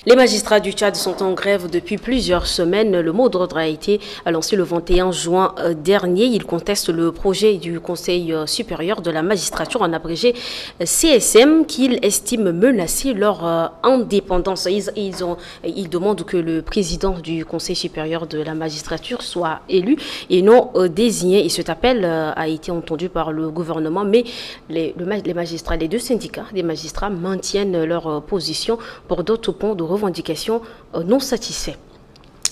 Les magistrats du Tchad sont en grève depuis plusieurs semaines. Le mot d'ordre a été lancé le 21 juin dernier. Ils contestent le projet du Conseil supérieur de la magistrature, en abrégé CSM, qu'ils estiment menacer leur indépendance. Ils demandent que le président du Conseil supérieur de la magistrature soit élu et non désigné. Et cet appel a été entendu par le gouvernement, mais les magistrats, les deux syndicats des magistrats maintiennent leur position pour d'autres points de revendications non satisfaits.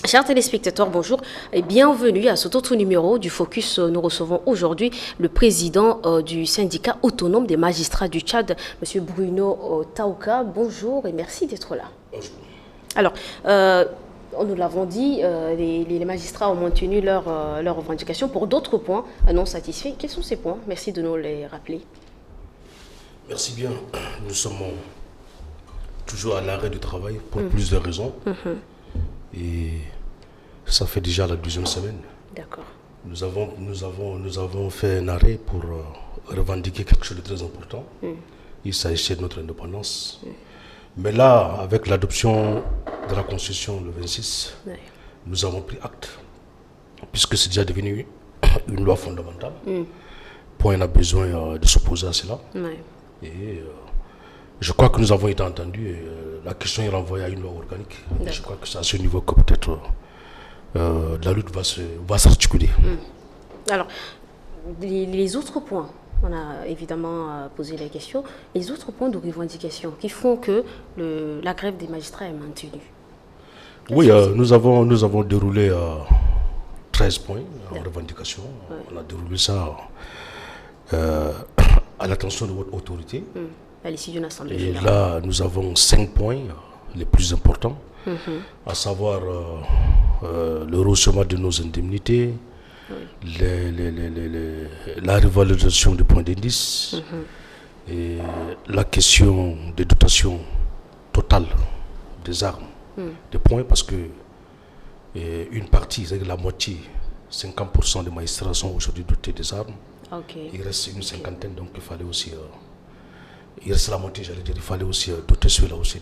Chers téléspectateurs, bonjour et bienvenue à cet autre numéro du Focus. Nous recevons aujourd'hui le président du syndicat autonome des magistrats du Tchad, M. Bruno Taouka. Bonjour et merci d'être là. Bonjour. Alors, nous l'avons dit, les magistrats ont maintenu leurs revendications pour d'autres points non satisfaits. Quels sont ces points? Merci de nous les rappeler. Merci bien. Nous sommes toujours à l'arrêt du travail pour plusieurs raisons. Et ça fait déjà la deuxième semaine. D'accord. Nous avons fait un arrêt pour revendiquer quelque chose de très important. Il s'agissait de notre indépendance. Mais là, avec l'adoption de la Constitution le 26, nous avons pris acte, puisque c'est déjà devenu une loi fondamentale. Point, on a besoin de s'opposer à cela. Et je crois que nous avons été entendus et la question est renvoyée à une loi organique. Et je crois que c'est à ce niveau que peut-être la lutte va s'articuler. Alors, les autres points, on a évidemment posé la question, les autres points de revendication qui font que la grève des magistrats est maintenue. Oui, nous avons déroulé 13 points en revendication. On a déroulé ça à l'attention de votre autorité. À l'issue d'une assemblée Et générale. là, nous avons 5 points les plus importants, à savoir le rehaussement de nos indemnités, la revalorisation des points d'indice, et la question des dotations totales des armes, des points, parce que une partie, c'est-à-dire la moitié, 50% des magistrats sont aujourd'hui dotés des armes. Il reste une cinquantaine, donc il fallait aussi... il reste la moitié, j'allais dire, il fallait aussi doter ceux-là aussi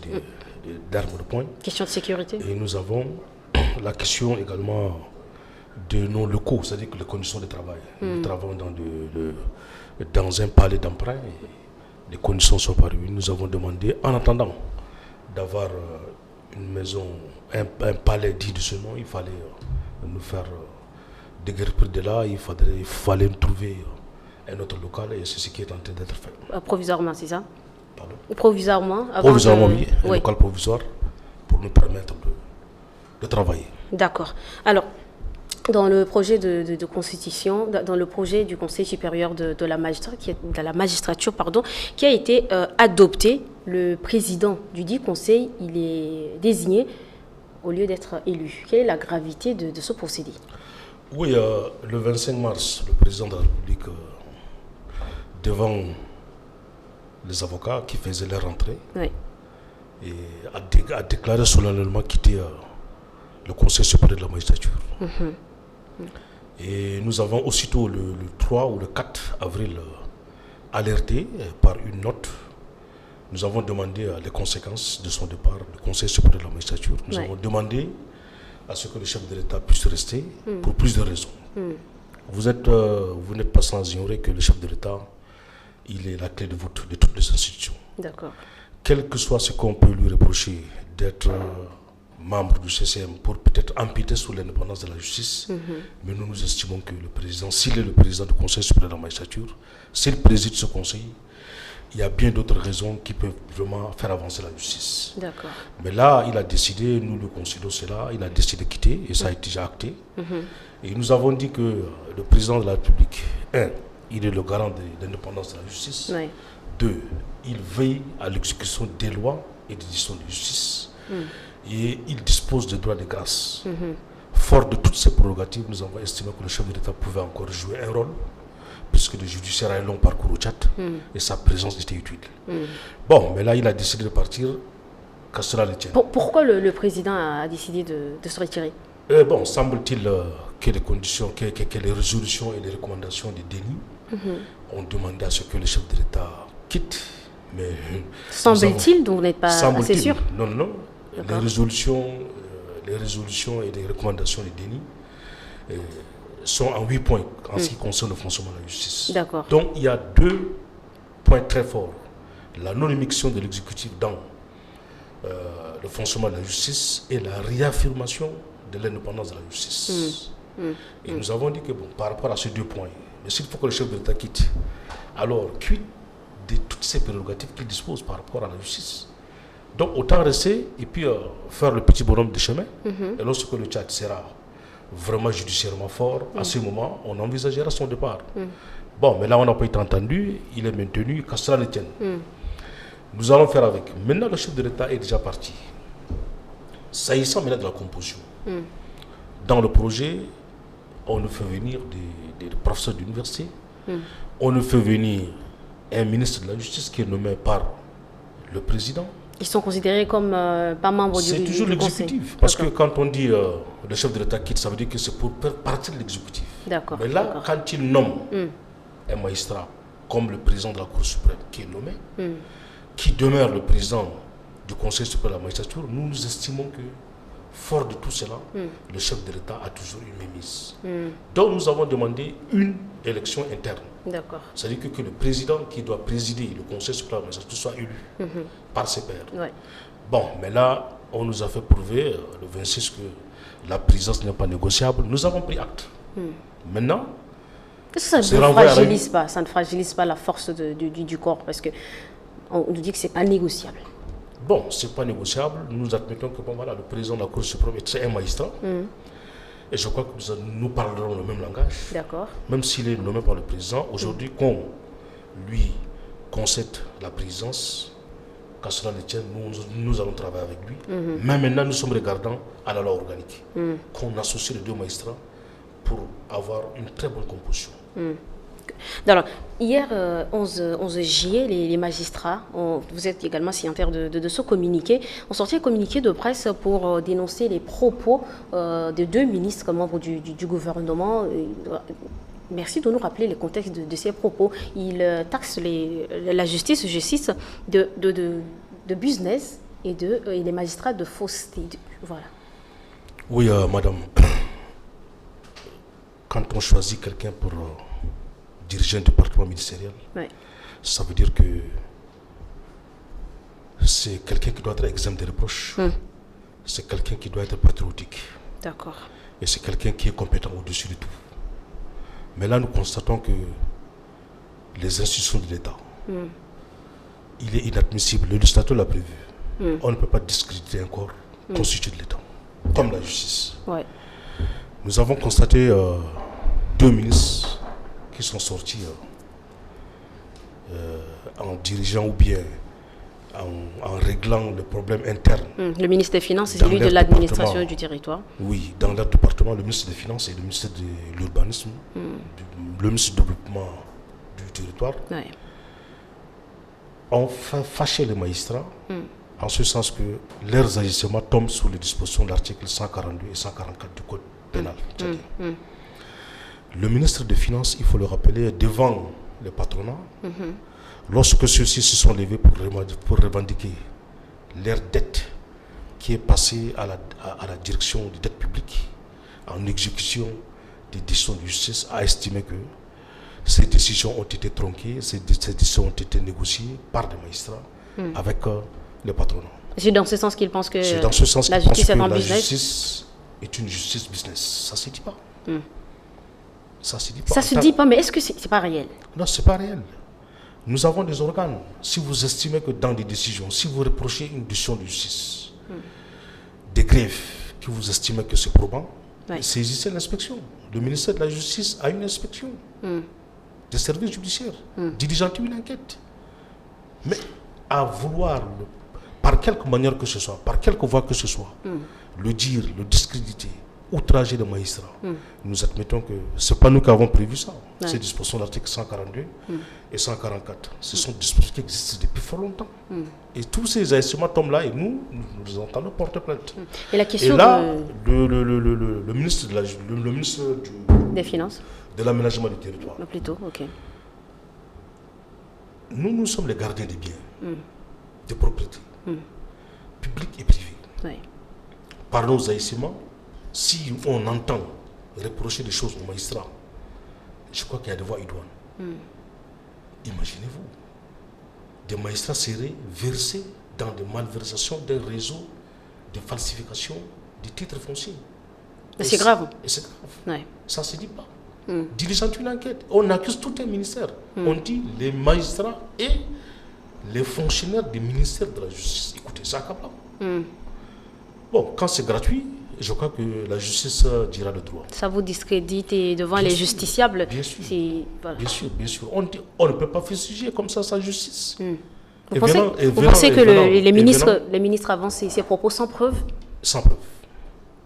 d'armes de poing. Question de sécurité. Et nous avons la question également de nos locaux, c'est-à-dire que les conditions de travail. Nous travaillons dans un palais d'emprunt et les conditions sont pas réunies. Nous avons demandé, en attendant d'avoir une maison, un palais dit de ce nom, il fallait nous faire déguerpir de là, il fallait nous trouver un autre local et c'est ce qui est en train d'être fait. Provisoirement, c'est ça? Pardon? Provisoirement? Provisoirement, oui. Un local provisoire pour nous permettre de travailler. D'accord. Alors, dans le projet de constitution, dans le projet du Conseil supérieur de la magistrature, qui a été adopté, le président du dit Conseil, il est désigné au lieu d'être élu. Quelle est la gravité de ce procédé? Oui, le 25 mars, le président de la République, devant les avocats qui faisaient leur entrée, et a déclaré solennellement quitter le Conseil supérieur de la magistrature. Et nous avons aussitôt le 3 ou le 4 avril alerté par une note. Nous avons demandé les conséquences de son départ du Conseil supérieur de la magistrature. Nous avons demandé à ce que le chef de l'État puisse rester pour plusieurs raisons. Vous n'êtes pas sans ignorer que le chef de l'État, il est la clé de voûte de toutes les institutions. D'accord. Quel que soit ce qu'on peut lui reprocher d'être membre du CCM pour peut-être empiéter sur l'indépendance de la justice, mais nous estimons que le président, s'il est le président du Conseil supérieur de la magistrature, s'il préside ce conseil, il y a bien d'autres raisons qui peuvent vraiment faire avancer la justice. D'accord. Mais là, il a décidé, nous le considérons cela, il a décidé de quitter et ça a été déjà acté. Et nous avons dit que le président de la République, il est le garant de l'indépendance de la justice. 2, il veille à l'exécution des lois et des décisions de justice. Et il dispose de droits de grâce. Fort de toutes ces prérogatives, nous avons estimé que le chef de l'État pouvait encore jouer un rôle, puisque le judiciaire a un long parcours au Tchad et sa présence était utile. Bon, mais là, il a décidé de partir, qu'à cela le tienne. Pourquoi le président a décidé de se retirer? Bon, semble-t-il que les conditions, que les résolutions et les recommandations des dénis ont demandé à ce que le chef de l'État quitte. Mais semble-t-il, donc vous n'êtes pas assez sûr? Non. les résolutions et les recommandations de Denis sont en 8 points en ce qui concerne le fonctionnement de la justice. D'accord. Donc il y a 2 points très forts. La non-émission de l'exécutif dans le fonctionnement de la justice et la réaffirmation de l'indépendance de la justice. Et nous avons dit que bon, par rapport à ces 2 points, mais s'il faut que le chef de l'État quitte, alors quitte de toutes ces prérogatives qu'il dispose par rapport à la justice. Donc autant rester et puis faire le petit bonhomme de chemin. Et lorsque le Tchad sera vraiment judiciairement fort, à ce moment, on envisagera son départ. Bon, mais là, on n'a pas été entendu, il est maintenu, qu'à cela ne tienne. Nous allons faire avec. Maintenant, le chef de l'État est déjà parti. S'agissant maintenant de la composition, dans le projet, on nous fait venir des professeurs d'université, on nous fait venir un ministre de la Justice qui est nommé par le président. Ils sont considérés comme pas membres du conseil. C'est toujours l'exécutif. Parce que quand on dit le chef de l'État quitte, ça veut dire que c'est pour faire partie de l'exécutif. D'accord. Mais là, quand il nomme un magistrat comme le président de la Cour suprême qui est nommé, qui demeure le président du Conseil suprême de la magistrature, nous estimons que, fort de tout cela, le chef de l'État a toujours une mémise. Donc nous avons demandé une élection interne. D'accord. C'est-à-dire que le président qui doit présider le Conseil suprême de la magistrature soit élu par ses pairs. Ouais. Bon, mais là, on nous a fait prouver, le 26, que la présidence n'est pas négociable. Nous avons pris acte. Maintenant, est-ce que ça ne fragilise pas la force du corps? Parce qu'on nous dit que ce n'est pas négociable. Bon, ce n'est pas négociable. Nous admettons que bon, voilà, le président de la Cour suprême est un magistrat. Et je crois que nous parlerons le même langage. D'accord. Même s'il est nommé par le président, aujourd'hui, qu'on lui concède la présidence, qu'à cela ne tienne, nous allons travailler avec lui. Mais maintenant, nous sommes regardants à la loi organique. Qu'on associe les 2 magistrats pour avoir une très bonne composition. Alors, hier, 11 juillet, les magistrats, vous êtes également signataires de ce communiqué, ont sorti un communiqué de presse pour dénoncer les propos de 2 ministres membres du gouvernement. Merci de nous rappeler le contexte de ces propos. Ils taxent la justice, de business et les magistrats de fausseté. Voilà. Oui, madame. Quand on choisit quelqu'un pour diriger un département ministériel, ça veut dire que c'est quelqu'un qui doit être exempt des reproches. C'est quelqu'un qui doit être patriotique. D'accord. Et c'est quelqu'un qui est compétent au-dessus de tout. Mais là, nous constatons que les institutions de l'État, il est inadmissible. Le législateur l'a prévu. On ne peut pas discréditer un corps constitué de l'État, comme la justice. Ouais. Nous avons constaté 2 ministres qui sont sortis en dirigeant ou bien en réglant le problème interne. Le ministre des Finances et celui de l'administration du territoire. Oui, dans leur département, le ministre des Finances et le ministre de l'Urbanisme, le ministre du Développement du territoire, ont fâché les magistrats en ce sens que leurs agissements tombent sous les dispositions de l'article 142 et 144 du Code pénal. Le ministre des Finances, il faut le rappeler, devant le patronat, lorsque ceux-ci se sont levés pour revendiquer leur dette qui est passée à la direction des dettes publiques en exécution des décisions de justice, a estimé que ces décisions ont été tronquées, ces décisions ont été négociées par des magistrats avec le patronat. C'est dans ce sens qu'il pense que la justice est en business. La justice est une justice business. Ça ne se dit pas. Ça se dit pas, mais est-ce que c'est pas réel? Non, c'est pas réel. Nous avons des organes. Si vous estimez que dans des décisions, si vous reprochez une décision de justice, des greffes, que vous estimez que c'est probant, saisissez l'inspection. Le ministère de la Justice a une inspection des services judiciaires, diligente une enquête. Mais à vouloir, par quelque manière que ce soit, par quelque voie que ce soit, le dire, le discréditer, outrager les magistrats, nous admettons que ce n'est pas nous qui avons prévu ça. Ces dispositions de l'article 142 et 144, ce sont des dispositions qui existent depuis fort longtemps. Et tous ces agissements tombent là et nous entendons porter plainte. Et la question le ministre des Finances, de l'aménagement du territoire. Plutôt, ok. Nous sommes les gardiens des biens, des propriétés, publiques et privées. Oui. Pardon haïssements, si on entend reprocher des choses aux magistrats, je crois qu'il y a des voies idoines. Imaginez-vous, des magistrats seraient versés dans des malversations d'un réseau de falsification des titres fonciers. C'est grave. Et c'est grave. Oui. Ça ne se dit pas. Diligente une enquête. On accuse tout un ministère. On dit les magistrats et les fonctionnaires du ministère de la Justice. Écoutez, c'est accablant. Bon, quand c'est gratuit, je crois que la justice dira le droit. Ça vous discrédite et devant Bien les sûr, justiciables. bien sûr. Voilà. Bien sûr, bien sûr. On ne peut pas fustiger comme ça sa justice. Vous pensez que les ministres avancent ces propos sans preuve? Sans preuve.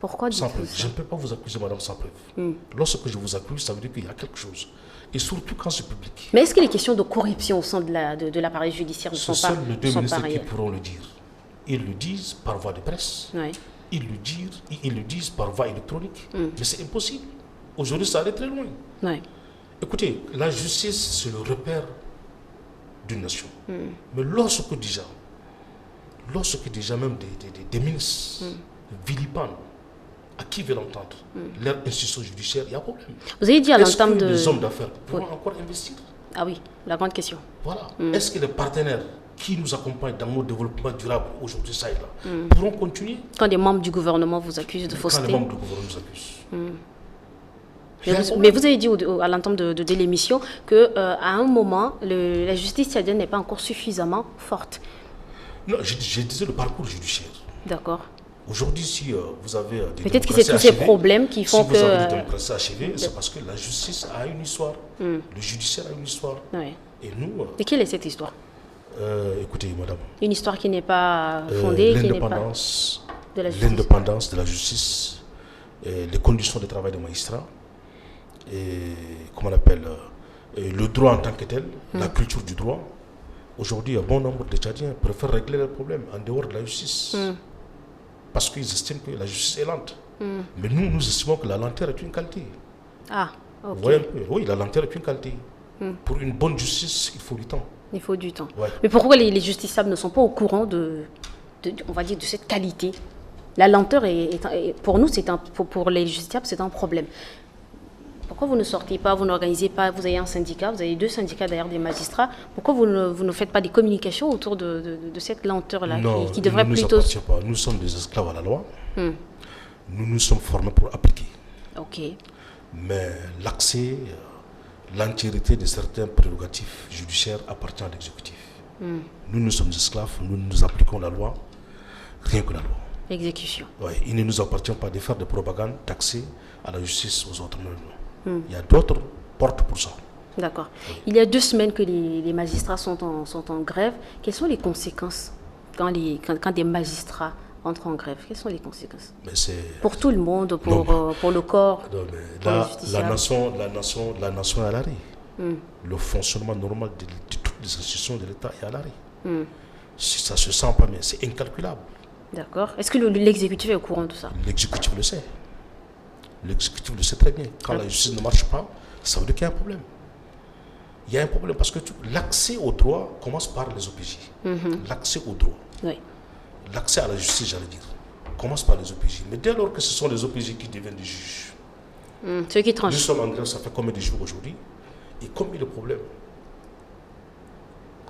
Pourquoi Sans dites-vous preuve. Je ça? ne peux pas vous accuser, madame, sans preuve. Lorsque je vous accuse, ça veut dire qu'il y a quelque chose. Et surtout quand c'est public. Mais est-ce que les questions de corruption au sein de l'appareil judiciaire ne Ce sont pas sont les deux ministres qui réelles? pourront le dire. Ils le disent par voie de presse. Oui. Ils le disent par voie électronique. Mais c'est impossible. Aujourd'hui, ça allait très loin. Oui. Écoutez, la justice, c'est le repère d'une nation. Mais lorsque déjà même des ministres vilipendent à qui veut l'entendre leur institution judiciaire, il y a problème. Vous avez dit à l'entame de... les hommes d'affaires pourront encore investir? Ah oui, la grande question. Voilà. Est-ce que les partenaires qui nous accompagnent dans nos développements durables aujourd'hui, ça et là, pourront continuer? Quand des membres du gouvernement vous accusent de fausseté. Quand les membres du gouvernement nous accusent. Mais vous avez dit à l'entame de l'émission qu'à un moment, la justice tchadienne n'est pas encore suffisamment forte. Non, je disais le parcours judiciaire. D'accord. Aujourd'hui, si vous avez des peut-être que c'est tous ces problèmes qui font si que... vous avez des démocraties achevées, c'est parce que la justice a une histoire. Le judiciaire a une histoire. Oui. Et nous... Et quelle est cette histoire? Écoutez, madame. Une histoire qui n'est pas fondée, qui n'est pas... L'indépendance de la justice, les conditions de travail des magistrats, et comment on appelle, le droit en tant que tel, la culture du droit. Aujourd'hui, un bon nombre de Tchadiens préfèrent régler leurs problèmes en dehors de la justice. Parce qu'ils estiment que la justice est lente. Mais nous estimons que la lenteur est une qualité. Ah, ok. Vous voyez un peu? Oui, la lenteur est une qualité. Pour une bonne justice, il faut du temps. Il faut du temps. Ouais. Mais pourquoi les justiciables ne sont pas au courant on va dire, de cette qualité? La lenteur, pour nous, pour les justiciables, c'est un problème. Pourquoi vous ne sortez pas, vous n'organisez pas, vous avez un syndicat, vous avez 2 syndicats d'ailleurs des magistrats, pourquoi vous ne faites pas des communications autour de cette lenteur-là qui devrait plutôt... Non, nous pas. Nous sommes des esclaves à la loi. Nous nous sommes formés pour appliquer. Ok. Mais l'accès, l'entièreté de certains prérogatifs judiciaires appartient à l'exécutif. Nous sommes esclaves, nous appliquons la loi, rien que la loi. Exécution. Ouais, il ne nous appartient pas de faire de propagande, d'accès à la justice aux autres. Non. Il y a d'autres portes pour ça. D'accord. Oui. Il y a 2 semaines que les magistrats sont en grève. Quelles sont les conséquences quand des magistrats entrent en grève? Quelles sont les conséquences? Pour tout le monde, pour le corps. Non, mais la nation est à l'arrêt. Le fonctionnement normal de toutes les institutions de l'État est à l'arrêt. Si ça ne se sent pas bien, c'est incalculable. D'accord. Est-ce que l'exécutif est au courant de ça? L'exécutif le sait. L'exécutif le sait très bien. Quand la justice ne marche pas, ça veut dire qu'il y a un problème. Il y a un problème parce que l'accès au droit commence par les OPJ. L'accès au droit. Oui. L'accès à la justice, j'allais dire, commence par les OPJ. Mais dès lors que ce sont les OPJ qui deviennent des juges, ceux qui tranchent. Nous sommes en grève, ça fait combien de jours aujourd'hui? Et combien de problèmes?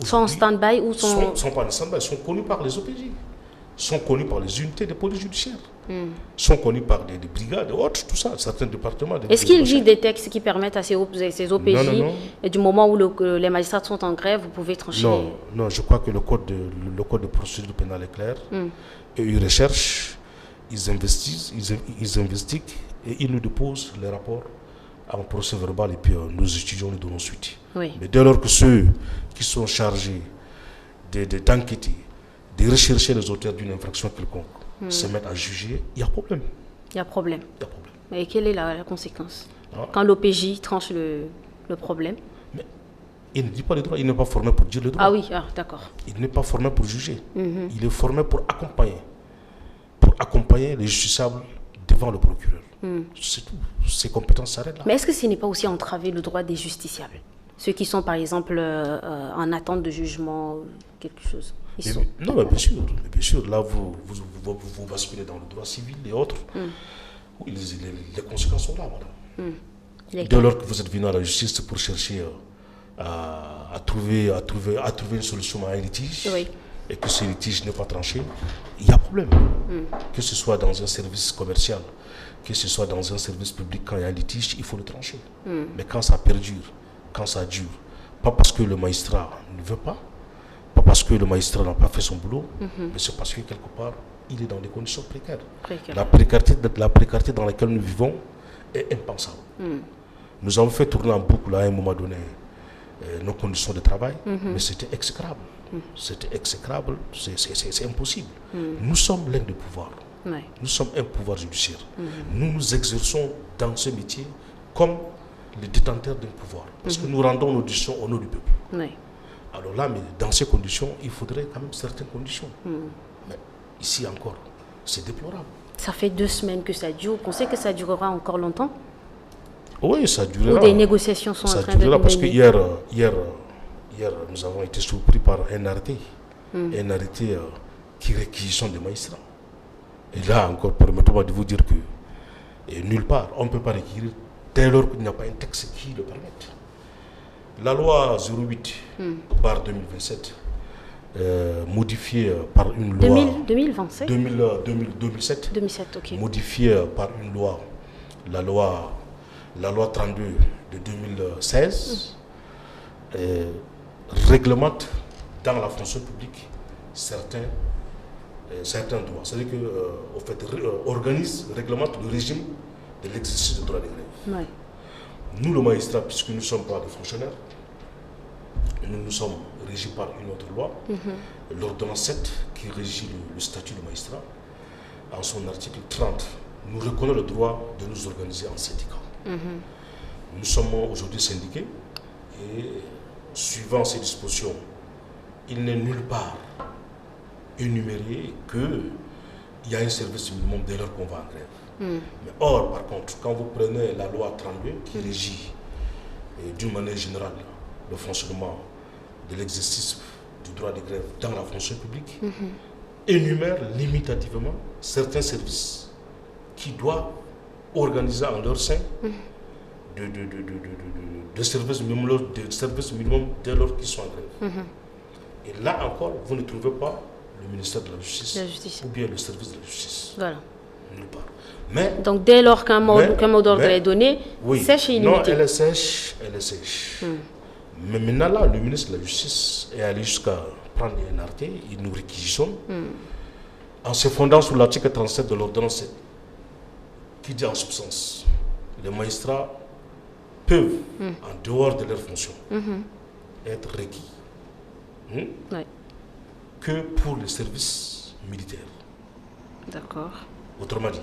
Sont en stand-by ou sont pas en stand-by, sont connus par les OPJ. Sont connus par les unités de police judiciaire, sont connus par des brigades, autres, tout ça, certains départements. Est-ce qu'il existe des textes qui permettent à ces OPJ, non. Et du moment où les magistrats sont en grève, vous pouvez trancher? Non, je crois que le code de procédure pénale est clair. Et ils recherchent, ils investiguent et ils nous déposent les rapports en procès verbal et puis nous étudions, nous donnons suite. Oui. Mais dès lors que ceux qui sont chargés d'enquêter, de rechercher les auteurs d'une infraction quelconque, se mettent à juger, il y a problème. Il y a problème. Et quelle est la conséquence? Quand l'OPJ tranche le problème? Mais il ne dit pas le droit, il n'est pas formé pour dire le droit. Ah oui, d'accord. Il n'est pas formé pour juger. Il est formé pour accompagner les justiciables devant le procureur. C'est tout. Ses compétences s'arrêtent là. Mais est-ce que ce n'est pas aussi entraver le droit des justiciables? Ceux qui sont par exemple en attente de jugement, quelque chose? Non, mais bien sûr. Bien sûr. Là, vous basculez dans le droit civil et autres. Oui, les conséquences sont là, madame. Dès lors que vous êtes venu à la justice pour chercher à trouver une solution à un litige, et que ce litige n'est pas tranché, il y a problème. Que ce soit dans un service commercial, que ce soit dans un service public, quand il y a un litige, il faut le trancher. Mais quand ça perdure, quand ça dure, pas parce que le magistrat ne veut pas parce que le magistrat n'a pas fait son boulot, mais c'est parce que quelque part, il est dans des conditions précaires. La précarité dans laquelle nous vivons est impensable. Nous avons fait tourner en boucle à un moment donné nos conditions de travail, mais c'était exécrable. C'était exécrable, c'est impossible. Nous sommes l'un des pouvoirs. Nous sommes un pouvoir judiciaire. Nous nous exerçons dans ce métier comme les détenteurs d'un pouvoir. Parce que nous rendons nos décisions au nom du peuple. Alors là, mais dans ces conditions, il faudrait quand même certaines conditions. Mais ici encore, c'est déplorable. Ça fait 2 semaines que ça dure. On sait que ça durera encore longtemps? Oui, ça durera. Ou des négociations sont en train de parce que hier, nous avons été surpris par un arrêté. Un arrêté qui réquisitionne des magistrats. Et là encore, permettez-moi de vous dire que nulle part, on ne peut pas requérir dès lors qu'il n'y a pas un texte qui le permette. La loi 08 par 2027, modifiée par une loi 2027 2007, ok. Modifiée par une loi, la loi 32 de 2016, réglemente dans la fonction publique certains droits. C'est-à-dire que, réglemente le régime de l'exercice du droit de grève. Nous, le magistrat, puisque nous ne sommes pas des fonctionnaires, nous sommes régis par une autre loi, l'ordonnance 7, qui régit le statut de magistrat. En son article 30, nous reconnaît le droit de nous organiser en syndicat. Nous sommes aujourd'hui syndiqués et, suivant ces dispositions, il n'est nulle part énuméré qu'il y a un service minimum dès lors qu'on va en grève. Mais or, par contre, quand vous prenez la loi 32 qui régit d'une manière générale le fonctionnement de l'exercice du droit de grève dans la fonction publique, énumère limitativement certains services qui doivent organiser en leur sein de services minimum dès lors qu'ils sont en grève. Et là encore, vous ne trouvez pas le ministère de la Justice, ou bien le service de la justice. Voilà. Nulle part. Mais, donc dès lors qu'un mot d'ordre est donné, sèche et illimité. Non, elle est sèche. Mais maintenant là, le ministre de la Justice est allé jusqu'à prendre un arrêté, il nous réquisitionne, en se fondant sur l'article 37 de l'ordonnance qui dit en substance, les magistrats peuvent, en dehors de leurs fonctions, être requis que pour les services militaires. D'accord. Autrement dit,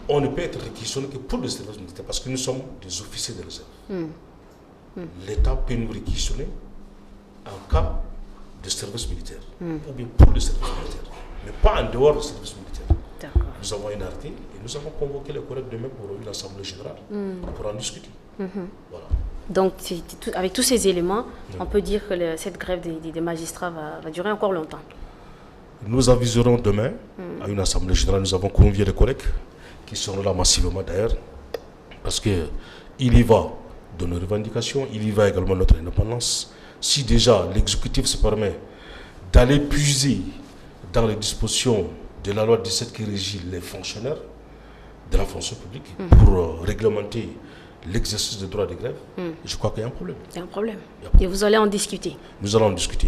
on ne peut être réquisitionné que pour les services militaires parce que nous sommes des officiers de réserve. L'État peut nous réquisitionner en cas de service militaire ou bien pour le service militaire, mais pas en dehors du service militaire. Nous avons un arrêté et nous avons convoqué les collègues demain pour une assemblée générale pour en discuter. Voilà. Donc, avec tous ces éléments, on peut dire que cette grève des magistrats va durer encore longtemps. Nous aviserons demain à une assemblée générale. Nous avons convié des collègues qui seront là massivement d'ailleurs, parce qu'il y va de nos revendications, il y va également de notre indépendance. Si déjà l'exécutif se permet d'aller puiser dans les dispositions de la loi 17 qui régit les fonctionnaires de la fonction publique pour réglementer l'exercice du droit de grève, je crois qu'il y a un problème. Il y a un problème. Et vous allez en discuter? Nous allons en discuter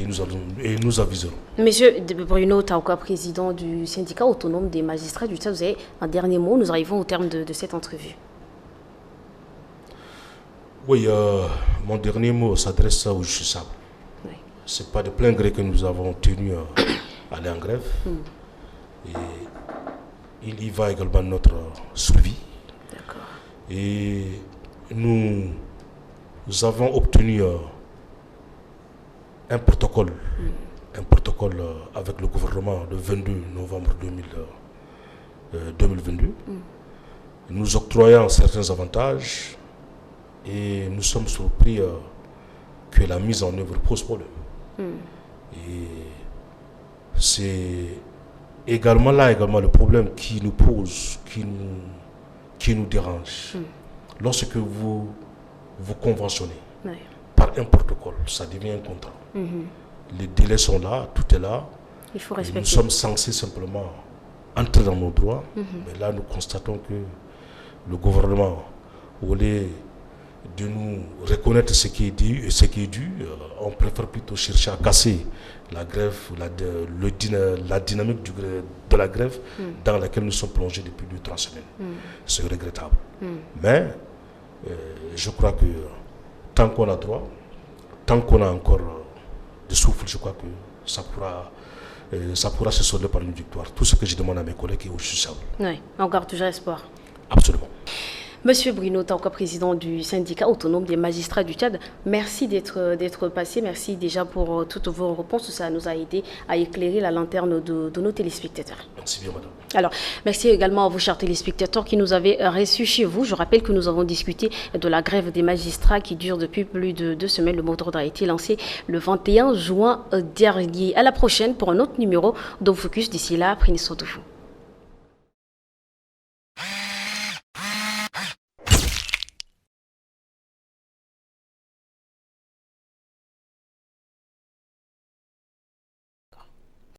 et nous aviserons. Monsieur Bruno Taouka, président du syndicat autonome des magistrats du Tchad, vous avez un dernier mot. Nous arrivons au terme de cette entrevue. Oui, mon dernier mot s'adresse aux justiciables. Oui. Ce n'est pas de plein gré que nous avons tenu à aller en grève. Et il y va également notre survie. D'accord. Et nous avons obtenu un protocole avec le gouvernement le 22 novembre 2022, nous octroyant certains avantages et nous sommes surpris que la mise en œuvre pose problème. Et c'est également le problème qui nous pose, qui nous dérange. Lorsque vous conventionnez par un protocole, ça devient un contrat. Les délais sont là, tout est là. Il faut respecter. Nous sommes censés simplement entrer dans nos droits, mais là nous constatons que le gouvernement, au lieu de nous reconnaître ce qui est dû, on préfère plutôt chercher à casser la grève, la dynamique de la grève dans laquelle nous sommes plongés depuis 2-3 semaines. C'est regrettable. Mais je crois que tant qu'on a droit, tant qu'on a encore de souffle, je crois que ça pourra se solder par une victoire. Tout ce que je demande à mes collègues est aussi simple. Oui, on garde toujours espoir. Absolument. Monsieur Bruno Tanko, président du syndicat autonome des magistrats du Tchad, merci d'être passé. Merci déjà pour toutes vos réponses. Ça nous a aidé à éclairer la lanterne de nos téléspectateurs. Merci bien, madame. Alors, merci également à vous, chers téléspectateurs, qui nous avez reçus chez vous. Je rappelle que nous avons discuté de la grève des magistrats qui dure depuis plus de 2 semaines. Le mot d'ordre a été lancé le 21 juin dernier. À la prochaine pour un autre numéro de Focus. D'ici là, prenez soin de vous.